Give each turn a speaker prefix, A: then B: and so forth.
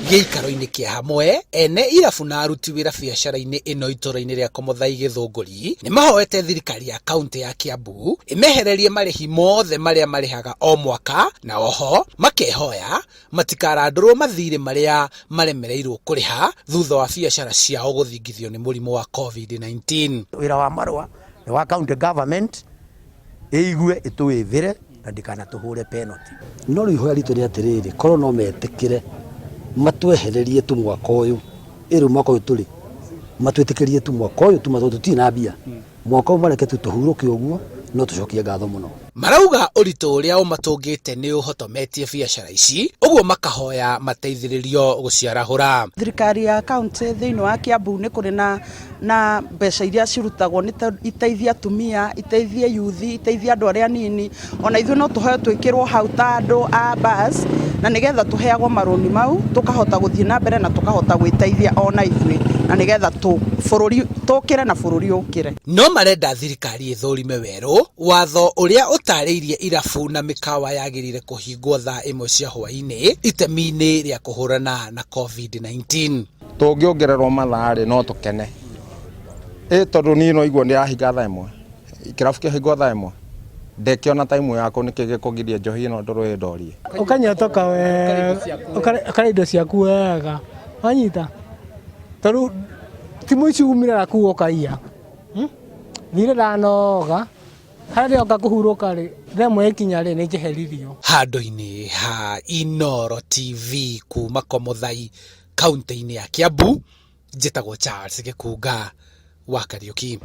A: Gĩikaro-inĩ kĩa hamwe, ene irabu na aruti wĩra biacara-inĩ ĩno itũra-inĩ rĩa Komuthai Gĩthũngũri nĩ mahoete thirikari ya kaunti ya Kiambu ĩmehererie marĩhi mothe marĩa marĩhaga o mwaka, na oho makehoya matikarandũrwo mathirĩ marĩa maremereirwo kũrĩha thutha wa biacara ciao gũthingithio nĩ mũrimũ wa COVID-19.
B: Wĩra wa marũa nĩ wa county government ĩigue ĩtũwĩthĩre na ndikanatũhũre penalty.
C: No rĩu ihoya ritũ nĩ atĩrĩrĩ, korwo no metĩkĩre matwehererie tu mwaka ũyũ, ĩrĩ mwaka ũyũ tũrĩ matwĩtĩkĩrie tu mwaka ũyũ tu, tũtirĩ na mbia mwaka ũyũ, mareke tu tũhurũke ũguo, no tũcokie ngatho mũno.
A: Marauga ũritũ ũrĩa ũmatũngĩte nĩ ũhotometie biacara ici, ũguo makahoya mateithĩrĩrio gũciarahũra.
D: Thirikari ya kaunti thĩinĩ wa Kiambu nĩ kũrĩ na mbeca iria cirutagwo nĩ iteithia atumia, iteithia yuthi, iteithia andũ arĩa nini, ona ithuĩ no tũhoe twĩkĩrwo hau ta andũ a bus, na nĩgetha tũheagwo marũni mau tũkahota gũthiĩ na mbere na tũkahota gwĩteithia ona ithuĩ, na nĩgetha bũrũri tũkĩre na bũrũri ũkĩre.
A: No marenda thirikari ĩthũrime werũ watho ũrĩa ũtarĩirie irabu na mĩkawa yagĩrĩire kũhingwo thaa 1 cia hwaĩ-inĩ itemi-inĩ rĩa kũhũrana na COVID-19.
E: Tũngĩongererwo mathaa no tũkene. Tondũ niĩ no igua ndĩrahinga thaa 1, kĩrabu kĩahingwo thaa 1, ndekĩona time yakwa nĩkĩ gĩkũgiria njohi ĩno ndũrũĩ ndorie.
F: Ũkanyotoka ũkarĩa indo ciaku wega, wanyita tondũ timu ici umĩra kuo kaiya thire ndanoga harĩa oka kũhurũka rĩ rĩmwe ikinya rĩ nĩ njeheririo. Handũ-inĩ
A: ha Inooro TV kuma Komuthai kaunti-inĩ ya Kiambu, njĩtagwo Charles Gĩkunga wa Kariuki.